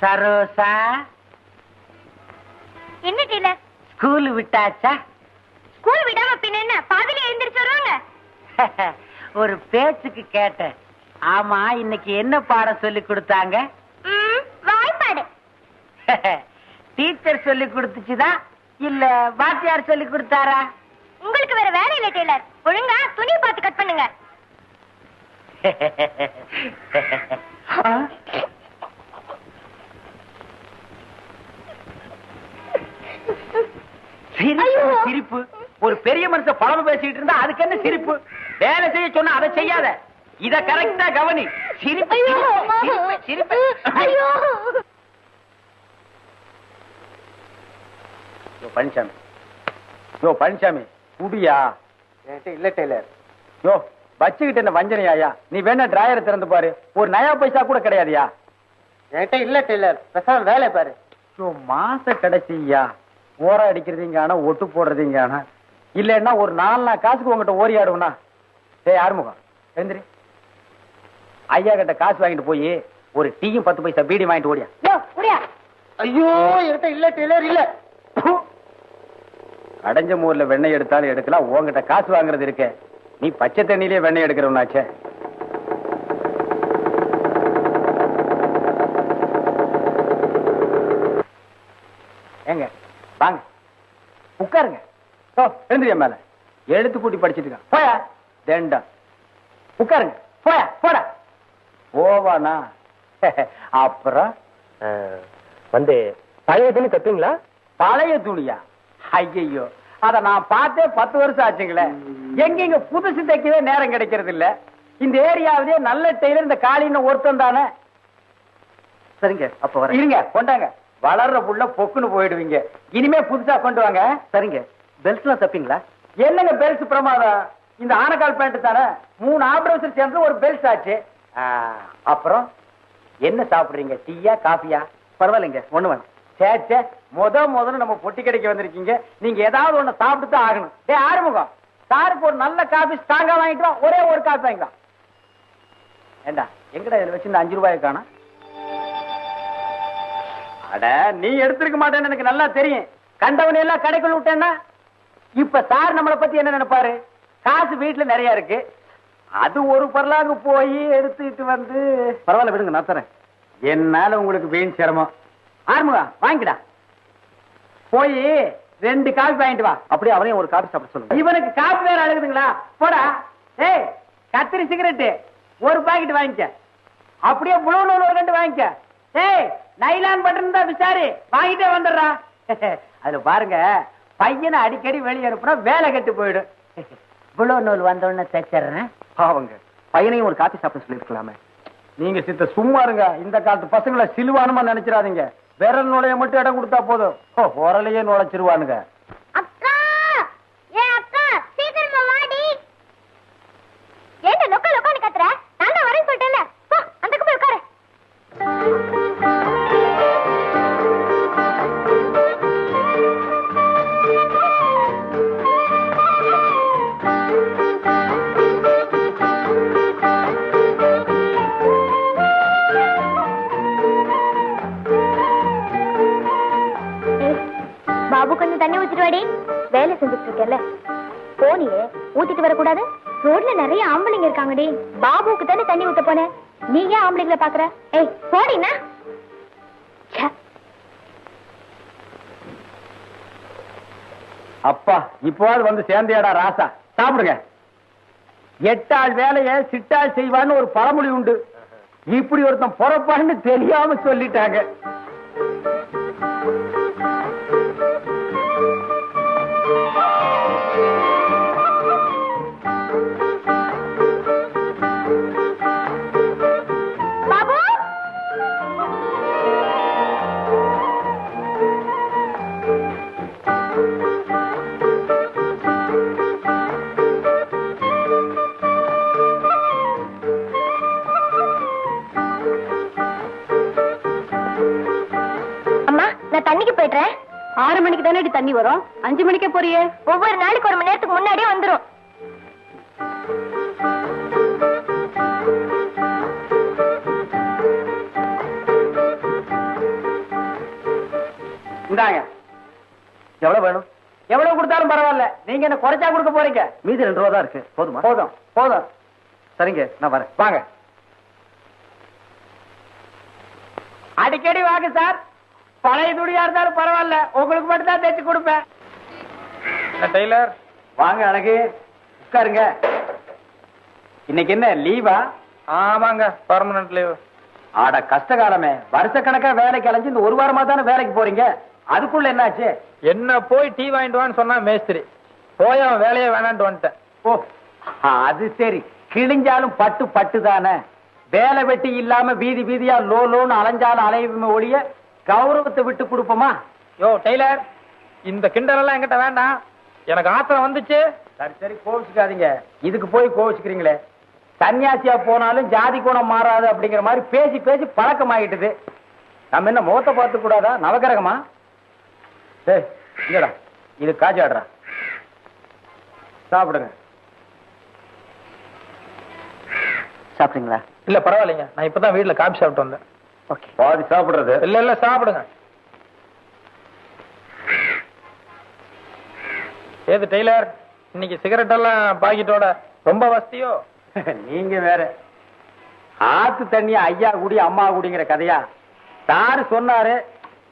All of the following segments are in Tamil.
சரோசா, என்ன டெய்லர்? ஸ்கூல் விட்டாச்சா? ஸ்கூல் விடாம பின்ன என்ன பாதியில எழுந்திருச்சு வருவாங்க? ஒரு பேச்சுக்கு கேட்டேன். ஆமா, இன்னைக்கு என்ன பாடம் சொல்லி கொடுத்தாங்க? வாய்ப்பாடு. டீச்சர் சொல்லி கொடுத்துச்சுதா இல்ல வாத்தியார் சொல்லி கொடுத்தாரா? உங்களுக்கு வேற வேலை இல்ல டெய்லர், ஒழுங்கா துணி பார்த்து கட் பண்ணுங்க. சிரிப்பு. ஒரு பெரிய மனுஷன் பழம பேசிட்டு இருந்தா அதுக்கு என்ன சிரிப்பு? வேலை செய்ய சொன்னா அதை செய்யாத. இத கரெக்டா கவனி. சிரிப்பு சிரிப்பு. பழனிசாமி, யோ பழனிசாமி, குடியா? இல்ல டெய்லர். யோ வச்சுக்கிட்டு என்ன வஞ்சனையா? நீ வேணா டிராயரை திறந்து பாரு, ஒரு நயா பைசா கூட கிடையாதுயா. என்கிட்ட இல்ல டெய்லர், பேசாம வேலை பாரு. யோ மாச கடைசியா ஓர அடிக்கிறதீங்க, ஒட்டு போடுறதீங்க, இல்லன்னா ஒரு 4 நாள் காசுக்கு உங்ககிட்ட ஓரி ஆடுவனா? ஏய் ஆறுமுகம், எழுந்திரி. ஐயா கிட்ட காசு வாங்கிட்டு போய் ஒரு டீயும் 10 பைசா பீடி வாங்கிட்டு ஓடியா. ஐயோ என்கிட்ட இல்ல டெய்லர், இல்ல. அடைஞ்ச மூர்ல வெண்ணெய் எடுத்தாலும் எடுக்கலாம், உங்ககிட்ட காசு வாங்குறது இருக்க. நீ பச்சை தண்ணியிலே வெண்ணெய் எடுக்கிறவனாச்சே. ஏங்க வாங்க உட்காருங்க. ஓ எழுந்திரியா மேல எழுத்து கூட்டி படிச்சுட்டு போயா தேண்டா. உட்காருங்க. போயா போடா. போவானா? அப்புறம் வந்து பழைய துணி தப்பீங்களா? பழைய துணியா? ஐயோ, அத நான் பார்த்தே 10 வருஷம் ஆச்சுங்களே. எங்க புதுசு தைக்கவே நேரம் கிடைக்கிறது இல்ல. இந்த ஏரியாவிலே நல்ல டெய்லர் இந்த காலின்னு ஒருத்தன் தானே. சரிங்க, அப்ப வர இருங்க, கொண்டாங்க. வளர்ற புள்ள பொக்குன்னு போயிடுவீங்க. இனிமே புதுசா கொண்டு வாங்க. சரிங்க. பெல்ட் எல்லாம் தப்பீங்களா? என்னங்க பெல்ட் பிரமாதம்? இந்த ஆனக்கால் பேண்ட் தானே 3 ஆபரேஷன் சேர்ந்து ஒரு பெல்ட் ஆச்சு. அப்புறம் என்ன சாப்பிடுறீங்க? டீயா காஃபியா? பரவாயில்லைங்க, ஒண்ணு வேணும். சேச்சே, முதல்ல நம்ம பொட்டி கடைக்கு வந்திருக்கீங்க. நீங்க ஏதாவது ஒண்ணு சாப்பிட்டு தான் ஆகணும். டேய் ஆறுமுகம், சாருக்கு ஒரு நல்ல காபி ஸ்ட்ராங்கா வாங்கிட்டு வா. ஒரே ஒரு காபி வாங்கிக்கலாம். ஏண்டா எங்கடா இதுல வச்சு இந்த 5 ரூபாயை காணோம்? அட நீ எடுத்திருக்க மாட்டேன்னு எனக்கு நல்லா தெரியும். கண்டவனை எல்லாம் கடைக்குள்ள விட்டேன்னா இப்ப சார் நம்மளை பத்தி என்ன நினைப்பாரு? காசு வீட்டுல நிறைய இருக்கு, அது ஒரு பரலாங்க போய் எடுத்துட்டு வந்து. பரவாயில்ல விடுங்க, நான் தரேன். என்னால உங்களுக்கு வீண் சிரமம். ஆறுமுகா வாங்கிடா. போய் 2 காபி வாங்கிட்டு வா. அப்படியே அவரையும் ஒரு காபி சாப்பிட சொல்லுங்க. இவனுக்கு காபி வேற அழுகுதுங்களா? போடா. ஏய் கத்திரி சிகரெட்டு ஒரு பாக்கெட் வாங்கிக்க. அப்படியே புளூ நூல் ஒரு 2 வாங்கிக்க. ஏய் நைலான் பட்டன் தான் விசாரி, வாங்கிட்டே வந்துடுறா. அதுல பாருங்க, பையனை அடிக்கடி வெளியே அனுப்புனா வேலை கெட்டு போயிடும். புளூ நூல் வந்தோடனே தைச்சிடுறேன். பாவங்க, பையனையும் ஒரு காபி சாப்பிட சொல்லிருக்கலாமே. நீங்க சித்த சும்மா இருங்க. இந்த காலத்து பசங்களை சிலுவானுமா நினைச்சிடாதீங்க. விரல் நுழைய மட்டும் இடம் கொடுத்தா போதும், உரலையே நுழைச்சிருவானுங்க. அக்கா, ஏன் அக்கா சீக்கிரமா வாடி. ஏன்டா லொக்க லொக்கன்னு கத்துற? நான் தான் வரேன்னு சொல்லிட்டேன்ல. போ அந்த போய் உட்காரு. பாபு கொஞ்சம் தண்ணி ஊத்திட்டு வாடி. வேலை செஞ்சுட்டு இருக்கேன்ல, போனியே ஊத்திட்டு வரக்கூடாது? ரோட்ல நிறைய ஆம்பளைங்க இருக்காங்கடி. பாபுக்கு தானே தண்ணி ஊத்த போனேன், நீ ஏன் ஆம்பளைங்களை பாக்குற? ஏய் போடினா. அப்பா இப்போது வந்து சேர்ந்தியாடா ராசா. சாப்பிடுங்க. 8 ஆள் வேலையை சிட்டாள் செய்வான்னு ஒரு பழமொழி உண்டு. இப்படி ஒருத்தன் பொறப்பான்னு தெரியாம சொல்லிட்டாங்க. தண்ணிக்கு போயிடுறேன். 6 மணிக்கு தானே தண்ணி வரும், 5 மணிக்கே போறியே? ஒவ்வொரு நாளைக்கு 1 மணி நேரத்துக்கு முன்னாடியே வந்துரும். இந்தாங்க. எவ்வளவு வேணும்? எவ்வளவு கொடுத்தாலும் பரவாயில்ல, நீங்க என்ன குறைச்சா கொடுக்க போறீங்க? மீதி 2 ரூபா தான் இருக்கு. போதுமா? போதும் போதும். சரிங்க, நான் வரேன். வாங்க. அடிக்கடி வாங்க சார். பழைய துணியா இருந்தாலும் பரவாயில்ல, உங்களுக்கு மட்டும் தான் தைச்சு கொடுப்பேன். டெய்லர் வாங்க அழகு, உட்காருங்க. இன்னைக்கு என்ன லீவா? ஆமாங்க, பர்மனன்ட் லீவ். ஆட கஷ்டகாலமே, வருஷக்கணக்கா வேலைக்கு அலைஞ்சு இந்த 1 வாரமா தானே வேலைக்கு போறீங்க. அதுக்குள்ள என்னாச்சு? என்ன போய் டீ வாங்கிட்டு வான்னு சொன்னா மேஸ்திரி, போய் அவன் வேலையே வேணான்ட்டு வந்துட்டேன். ஓ, அது சரி. கிழிஞ்சாலும் பட்டு பட்டு தானே. வேலை வெட்டி இல்லாம வீதி வீதியா லோன்னு அலைஞ்சாலும் அலையுமே ஒழிய கௌரவத்தை விட்டு கொடுப்போமா? யோ டெய்லர், இந்த கிண்டலெல்லாம் என்கிட்ட வேண்டாம். எனக்கு ஆத்திரம் வந்துச்சு. சரி சரி, கோவிச்சுக்காதீங்க. இதுக்கு போய் கோவிச்சுக்கிறீங்களே. சன்னியாசியா போனாலும் ஜாதி குணம் மாறாது அப்படிங்கிற மாதிரி பேசி பேசி பழக்கமாயிட்டுது. நம்ம என்ன முகத்தை பார்த்து கூடாதா? நவகிரகமா? ஏய், இல்லடா, இது காஜாடுறா. சாப்பிடுங்க. சாப்பிட்டீங்களா? இல்ல பரவாயில்லைங்க, நான் இப்பதான் வீட்டுல காபி சாப்பிட்டு வந்தேன். ஓகே. பாதி சாப்பிடுறது. இல்ல சாப்பிடுங்க. ஏது டெய்லர், இன்னைக்கு சிகரெட் எல்லாம் பாக்கெட்டோட ரொம்ப வசதியோ? நீங்க வேற. ஆத்து தண்ணி ஐயா குடி அம்மா குடிங்கிற கதையா? சாரு சொன்னாரு,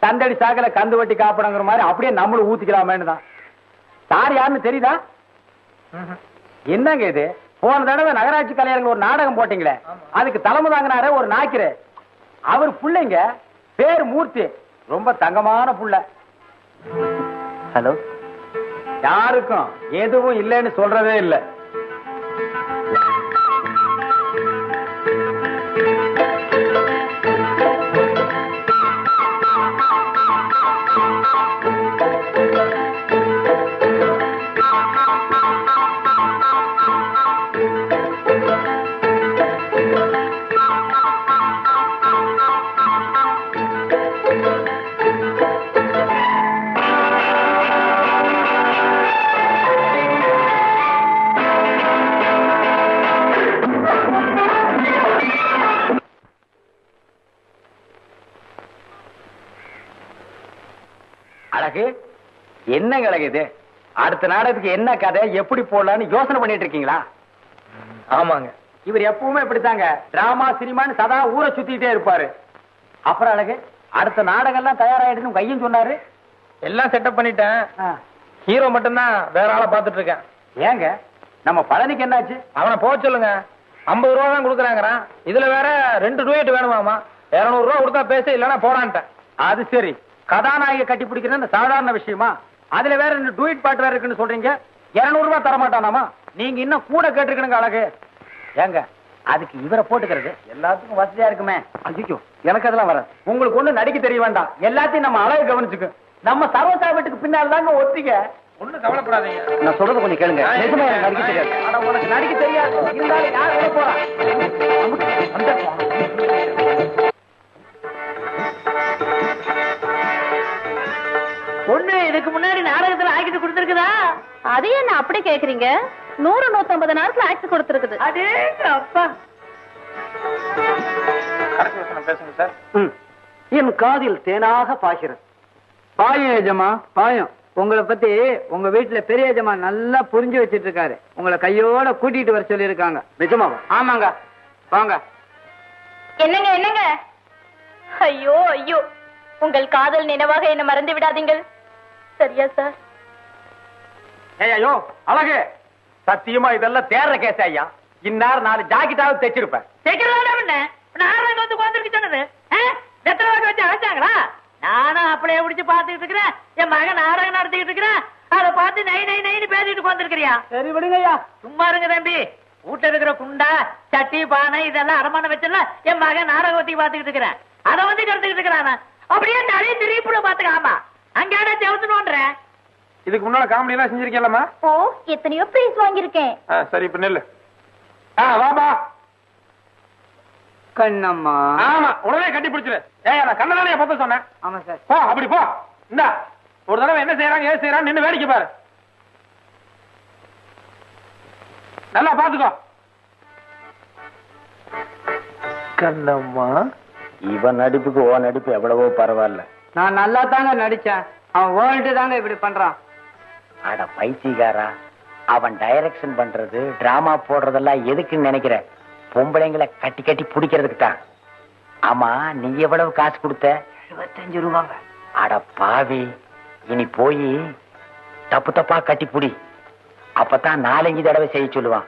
தந்தடி சாக்கல கந்து வட்டி காப்பிடங்கிற மாதிரி அப்படியே நம்மளும் ஊத்திக்கலாமேன்னு தான். சார் யாருன்னு தெரியுதா? என்னங்க இது? போன தடவை நகராட்சி கலைஞர்கள் ஒரு நாடகம் போட்டீங்களே, அதுக்கு தலைமை தாங்கினாரு ஒரு நாய்க்கிற. அவர் புள்ளைங்க பேர் மூர்த்தி, ரொம்ப தங்கமான புள்ள. ஹலோ. யாருக்கும் எதுவும் இல்லைன்னு சொல்றதே இல்லை. அழகு, என்ன அழகு இது? அடுத்த நாடகத்துக்கு என்ன கதை, எப்படி போடலான்னு யோசனை பண்ணிட்டு இருக்கீங்களா? ஆமாங்க. இவர் எப்பவுமே இப்படித்தாங்க, டிராமா சினிமான்னு சதா ஊரை சுத்திட்டே இருப்பாரு. அப்புறம் அழகு, அடுத்த நாடகம் எல்லாம் தயாராயிடுன்னு கையும் சொன்னாரு. எல்லாம் செட்டப் பண்ணிட்டேன். ஹீரோ மட்டும்தான் வேற ஆளை பாத்துட்டு இருக்கேன். ஏங்க, நம்ம பழனிக்கு என்னாச்சு? அவனை போக சொல்லுங்க. 50 ரூபா தான் கொடுக்குறாங்கிறான். இதுல வேற 2 டூயட் வேணுமாமா. 200 ரூபா கொடுத்தா பேச, இல்லன்னா போடான்ட்டேன். அது சரி, கதாநாயகி கட்டி பிடிக்கிறது சாதாரண விஷயமா? அதுல வேற 2 டூயிட் பாட்டு வேற இருக்குன்னு சொல்றீங்க. 200 ரூபாய் தர மாட்டானாமா? நீங்க இன்னும் கூட கேட்டுருக்கணுங்க அழகு. ஏங்க, அதுக்கு இவரை போட்டுக்கிறது எல்லாத்துக்கும் வசதியா இருக்குமே. ஐயோ, எனக்கு அதெல்லாம் வராது. உங்களுக்கு ஒண்ணு நடிக்க தெரிய வேண்டாம், எல்லாத்தையும் நம்ம அழகு கவனிச்சுக்கு. நம்ம சர்வசா வீட்டுக்கு பின்னால் தாங்க ஒத்திக்க. ஒண்ணும் கவலைப்படாதீங்க. நான் சொல்றது கொஞ்சம் கேளுங்க. நிஜமா எனக்கு நடிக்க தெரியாது. ஆனா உனக்கு நடிக்க தெரியாது, இருந்தாலும் யார் விட போறா? பொண்ணு இதுக்கு முன்னாடி நாடகத்துல ஆக்கிட்டு கொடுத்துருக்குதா? அது என்ன அப்படி கேக்குறீங்க? 100-150 நேரத்துல ஆக்ட் கொடுத்துருக்குது. அதே அப்பா. கடைசி வசனம் பேசுங்க சார். என் காதில் தேனாக பாய்கிறது. பாயம் ஏஜமா, பாயம். உங்களை பத்தி உங்க வீட்டுல பெரிய ஏஜமா நல்லா புரிஞ்சு வச்சிட்டு இருக்காரு. உங்களை கையோட கூட்டிட்டு வர சொல்லி இருக்காங்க. நிஜமாவா? ஆமாங்க, வாங்க. என்னங்க என்னங்க? ஐயோ ஐயோ, உங்கள் காதல் நினைவாக என்ன மறந்து விடாதீங்கள். சரியா சார்? ஐயோ அழகு, சத்தியமா இதெல்லாம் தேர்ற கேஸ் ஐயா. இந்நேரம் 4 ஜாக்கெட்டாவது தைச்சிருப்பேன். நானும் அப்படியே பிடிச்சு பாத்துக்கிட்டு இருக்கிறேன். என் மகன் நாடகம் நடத்திக்கிட்டு இருக்கிறேன். அதை பார்த்து நை நை நைன்னு பேசிட்டு வந்துருக்கிறியா? சரி விடுங்க ஐயா, சும்மா இருங்க தம்பி. வீட்டுல இருக்கிற குண்டா சட்டி பானை இதெல்லாம் அரமான வச்சல என் மகன் நாடகத்தை பாத்துக்கிட்டு இருக்கிறேன். அதை வந்து கருத்துக்கிட்டு இருக்கிறான். அப்படியே நிறைய திருப்பிட பாத்துக்காமா அங்கே செவத்துனோன்றேன். இதுக்கு முன்னால காமெடி எல்லாம் செஞ்சிருக்கேன்லமா? ஓ, எத்தனையோ பிரைஸ் வாங்கியிருக்கேன். சரி, இப்ப நெல்லு. வாபா கண்ணம்மா. ஆமா, உடனே கட்டி பிடிச்சிரு. நான் கண்ணதானே பத்த சொன்னேன். ஆமா சார். போ, அப்படி போ. இந்தா ஒரு தடவை என்ன செய்யறாங்க ஏது செய்யறான்னு நின்னு வேடிக்கை பாரு. நல்லா பாத்துக்கோ. கண்ணம்மா, இவன் நடிப்புக்கு ஓ நடிப்பு எவ்வளவோ பரவாயில்ல. நான் நல்லா தாங்க நடிச்சேன். அவன் வேர்ல்டு தாங்க இப்படி பண்றான். அட பைத்தியக்காரா, அவன் டைரக்ஷன் பண்றது டிராமா போடுறதெல்லாம் எதுக்குன்னு நினைக்கிற? பொம்பளைங்களை கட்டி கட்டி பிடிக்கிறதுக்கு தான். ஆமா, நீ எவ்வளவு காசு கொடுத்த? 75 ரூபாங்க. அட பாவி, இனி போய் தப்பு தப்பா கட்டி புடி, அப்பதான் 4-5 தடவை செய்ய சொல்லுவான்.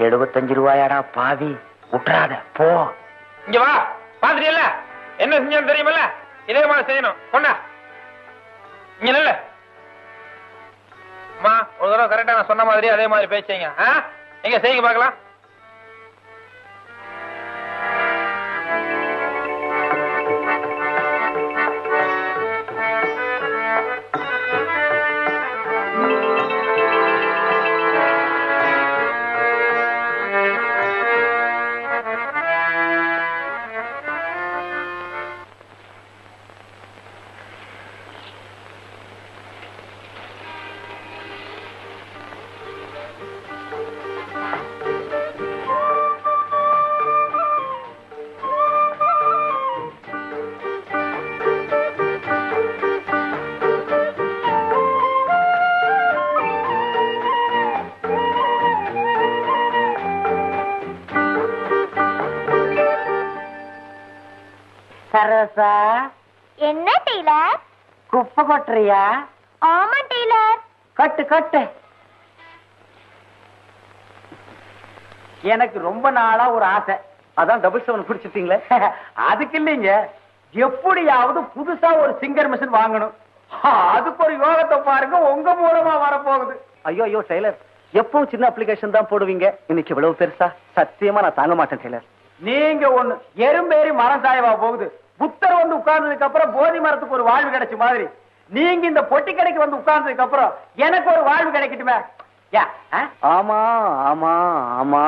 75 ரூபாயாடா பாவி, விட்டுறாத போ. இங்க வா, பாத்துட்டியல்ல என்ன செஞ்சோம் தெரியுமல்ல? இதே மாதிரி செய்யணும். கொண்டா இங்க நல்ல அம்மா, ஒரு தடவை கரெக்டா நான் சொன்ன மாதிரி அதே மாதிரி பேசுங்க. எங்க செய்யுங்க பாக்கலாம். சரோசா, என்ன டெய்லர்? குப்பை கொட்டுறியா? ஆமா டெய்லர். கட்டு கட்டு. எனக்கு ரொம்ப நாளா ஒரு ஆசை. அதான் 777 குடிச்சிட்டீங்களே. அதுக்கு இல்லைங்க, எப்படியாவது புதுசா ஒரு சிங்கர் மிஷின் வாங்கணும். அதுக்கு ஒரு யோகத்தை பாருங்க, உங்க மூலமா வரப்போகுது. ஐயோ ஐயோ டெய்லர், எப்பவும் சின்ன அப்ளிகேஷன் தான் போடுவீங்க, இன்னைக்கு இவ்வளவு பெருசா? சத்தியமா நான் தாங்க மாட்டேன் டெய்லர். நீங்க ஒண்ணு எறும்பேறி மரம் சாயவா போகுது. புத்தர் வந்து உட்கார்ந்ததுக்கு அப்புறம் போதி மரத்துக்கு ஒரு வாழ்வு கிடைச்ச மாதிரி நீங்க இந்த பொட்டி கடைக்கு வந்து உட்கார்ந்ததுக்கு அப்புறம் எனக்கு ஒரு வாழ்வு கிடைக்கட்டுமே. ஆமா ஆமா ஆமா.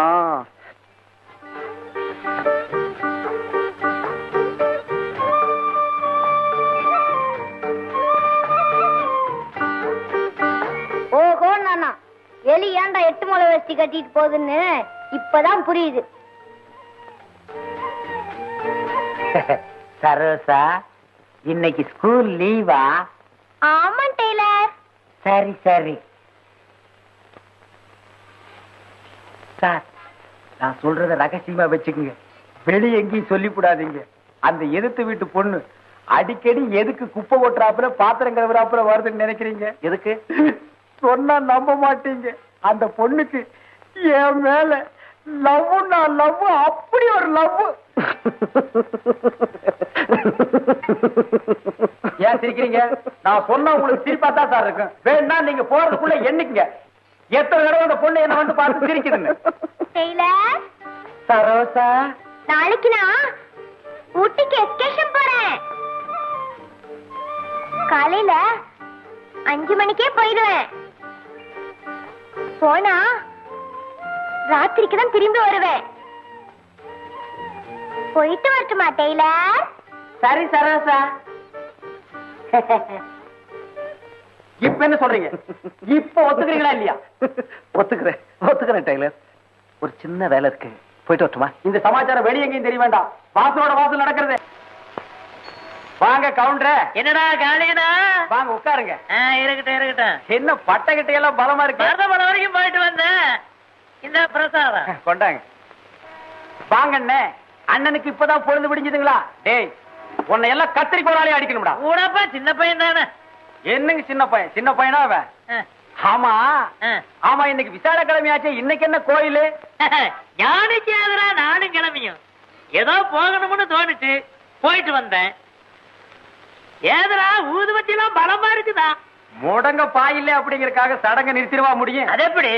ஓஹோ நானா, எலி ஏன்டா 8 முளை வேஷ்டி கட்டிட்டு போகுதுன்னு இப்பதான் புரியுது. சரோசா, இன்னைக்கு ஸ்கூல் லீவா? ஆமா டெய்லர். சரி சரி. சார், நான் சொல்றத ரகசியமா வச்சுக்கோங்க, வெளியே எங்கேயும் சொல்லிவிடாதீங்க. அந்த எதிர்த்து வீட்டு பொண்ணு அடிக்கடி எதுக்கு குப்பை கொட்டுறாப்புல பாத்திரம் கழுவுறாப்புல வருதுன்னு நினைக்கிறீங்க? எதுக்கு சொன்னா நம்ப மாட்டீங்க. அந்த பொண்ணுக்கு என் மேல லவ்னா லவ், அப்படி ஒரு லவ். ஏன் சிரிக்கிறீங்க? நான் சொன்ன உங்களுக்கு சிரிப்பா தான் சார் இருக்கும். வேணா நீங்க போறதுக்குள்ள எண்ணிக்கங்க எத்தனை தடவை அந்த பொண்ணு என்ன வந்து பார்த்து சிரிக்குதுன்னு. டெய்லர், சரோசா, நாளைக்கு நான் ஊட்டிக்கு எஸ்கேஷன் போறேன். காலையில 5 மணிக்கே போயிடுவேன். போனா ராத்திரிக்கு தான் திரும்பி வருவேன். போயிட்டு வரட்டுமா டெய்லர்? சரி சரோசா. இப்ப என்ன சொல்றீங்க? இப்ப ஒத்துக்கிறீங்களா இல்லையா? ஒத்துக்கிறேன் ஒத்துக்கிறேன் டெய்லர். ஒரு சின்ன வேலை இருக்கு, போயிட்டு வரட்டுமா? இந்த சமாச்சாரம் வெளிய எங்கேயும் தெரிய வேண்டாம். வாசலோட வாசல் நடக்கிறது. வாங்க கவுண்டர். என்னடா காலையனா? வாங்க உட்காருங்க. இருக்கட்டும் இருக்கட்டும். என்ன பட்டகிட்ட எல்லாம் பலமா இருக்கு. மருதமலை வரைக்கும் போயிட்டு வந்தேன். இந்த பிரசாதம் கொண்டாங்க. வாங்க அண்ணே, அண்ணனுக்கு இப்பதான் பொழுது விடிஞ்சதுங்களா? டேய், உன்னை எல்லாம் கத்திரிக்கோளாலே அடிக்கணும்டா. கூடப்பா சின்ன பையன் தானே. என்னங்க சின்ன பையன்? சின்ன பையனா அவன்? ஆமா ஆமா, இன்னைக்கு விசால கிழமையாச்சே, இன்னைக்கு என்ன கோயிலு? ஞானிக்கு எதிரா நானும் கிளம்பியும் ஏதோ போகணும்னு தோணுச்சு, போயிட்டு வந்தேன். ஏதரா ஊதுவத்தி எல்லாம் பலமா இருக்குதா? முடங்க பாயில்ல அப்படிங்கறக்காக சடங்க நிறுத்திடுவா முடியும்? அது எப்படி?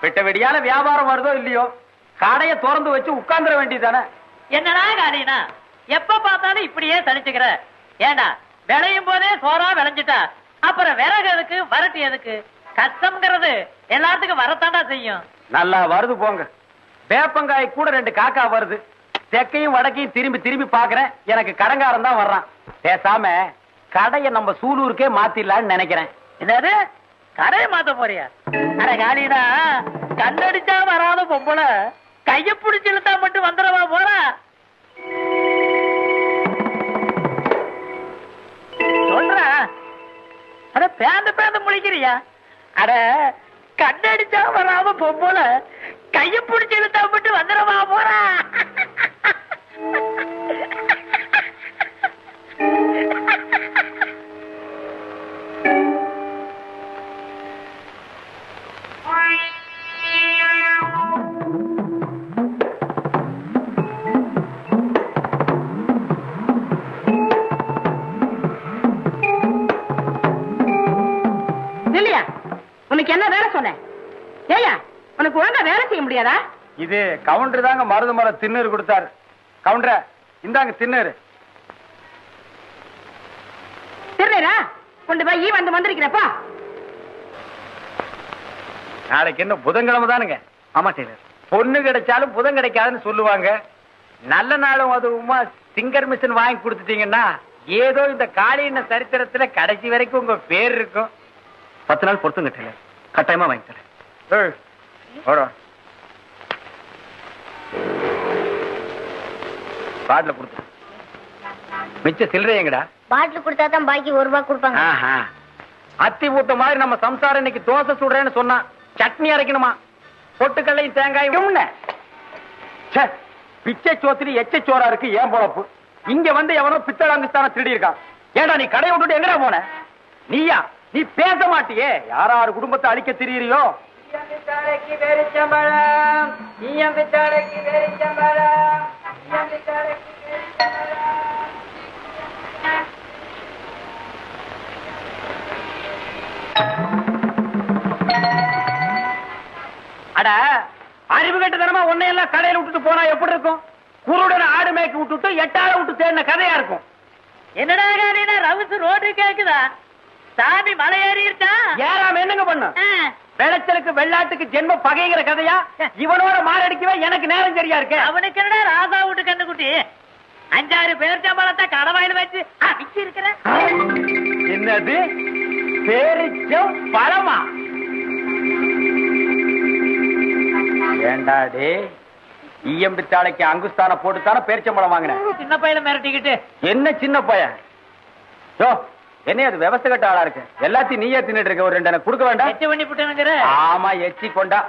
வெட்ட வெடியால வியாபாரம் வருதோ இல்லையோ, கடையை திறந்து வச்சு உட்கார்ந்துட வேண்டியதானே. என்னடா காரியனா, எப்ப பார்த்தாலும் இப்படியே தனிச்சுக்கிற? ஏண்டா, விளையும் போதே சோறா விளைஞ்சிட்டா அப்புறம் விறகு எதுக்கு, வரட்டு எதுக்கு? கஷ்டம்ங்கிறது எல்லாத்துக்கும் வரத்தாண்டா செய்யும். நல்லா வருது போங்க. வேப்பங்காய் கூட 2 காக்கா வருது. தெற்கையும் வடக்கையும் திரும்பி திரும்பி பாக்குறேன், எனக்கு கடங்காரன் தான் வர்றான். பேசாம கடையை நம்ம சூலூருக்கே மாத்திடலான்னு நினைக்கிறேன். என்னது, கடையை மாத்த போறியா? அட காலிடா, கண்ணடிச்சா வராத பொம்பளை கைய பிடிச்சு இழுத்தா மட்டும் வந்துடவா போறா? முழிக்கிறியா? அட கண்ணடிச்சா வராம பொம்பளை கைய பிடிச்சி இழுத்தா மட்டும் வந்துடவா போறா? இல்லையா உனக்கு என்ன வேலை சொன்னேன்? ஏயா உனக்கு ஒழுங்கா வேலை செய்ய முடியாதா? இது கவுண்டர் தாங்க மருது மரம் திண்ணூறு கொடுத்தாரு. கவுண்டர இந்தாங்க திண்ணூறு. திருநீரா கொண்டு போய் வந்து வந்திருக்கிறப்பா. நாளைக்கு என்ன புதன்கிழமை தானுங்க? ஆமா டெய்லர். பொண்ணு கிடைச்சாலும் புதன் கிடைக்காதுன்னு சொல்லுவாங்க. நல்ல நாளும் அதுவுமா சிங்கர் மிஷின் வாங்கி கொடுத்துட்டீங்கன்னா ஏதோ இந்த காளியின சரித்திரத்துல கடைசி வரைக்கும் உங்க பேர் இருக்கும். 10 நாள் பொறுத்துங்க டெய்லர், கட்டாயமா வாங்கி தரேன். பாட்டில கொடுத்து மிச்ச சில்லறையங்கடா. பாட்டில் கொடுத்தா தான் பாக்கி ₹1 கொடுப்பாங்க. அத்தி ஊத்த மாதிரி நம்ம சம்சாரம் இன்னைக்கு தோசை சுடுறேன்னு சொன்னா சட்னி அரைக்கணுமா? பொட்டுக்கல்லையும் தேங்காயும் பிச்சை சோத்திரி எச்ச சோறா இருக்கு. ஏன் பொழப்பு இங்க வந்து எவனோ பித்தளாங்குஸ்தான திருடி இருக்கான். ஏடா நீ கடையை விட்டுட்டு எங்கடா போன? நீயா? நீ பேச மாட்டியே. யாராரு குடும்பத்தை அழிக்க திரியறியோ? அட அறிவு கட்டுத்தனமா உன்னையெல்லாம் கடையில விட்டுட்டு போனா எப்படி இருக்கும்? குருடன் ஆடு மேய்க்கு விட்டுட்டு 8 ஆளை விட்டு தேடின கதையா இருக்கும். என்னடா காரினா ரவுசு ரோடு கேக்குதா? சாமி மலை ஏறிட்டா ஏறாம என்னங்க பண்ண? வெளச்சலுக்கு வெள்ளாட்டுக்கு ஜென்ம பகைங்கிற கதையா? இவனோட மாரடிக்கவே எனக்கு நேரம் சரியா இருக்கு. அவனுக்கு என்னடா ராசா விட்டு கண்ணுக்குட்டி 5-6 பேர் சம்பளத்தை கடவாயில வச்சு அடிச்சு இருக்கிற. என்னது பேரிச்சம் பழமா? ஏண்டாடே ஈயம்பித்தாளைக்கு அங்குஸ்தான போட்டுத்தான பேரிச்சம்பழம் வாங்கினேன். சின்ன பையல மிரட்டிக்கிட்டு என்ன சின்ன பையன்? யோ என்ன அது விவசாய கட்ட ஆளா இருக்கு. எல்லாத்தையும் நீயே தின்னுட்டு இருக்க. ஒரு 2 எனக்கு கொடுக்க வேண்டாம்? எச்சு பண்ணி விட்டுனுங்கிற. ஆமா எச்சி கொண்டா.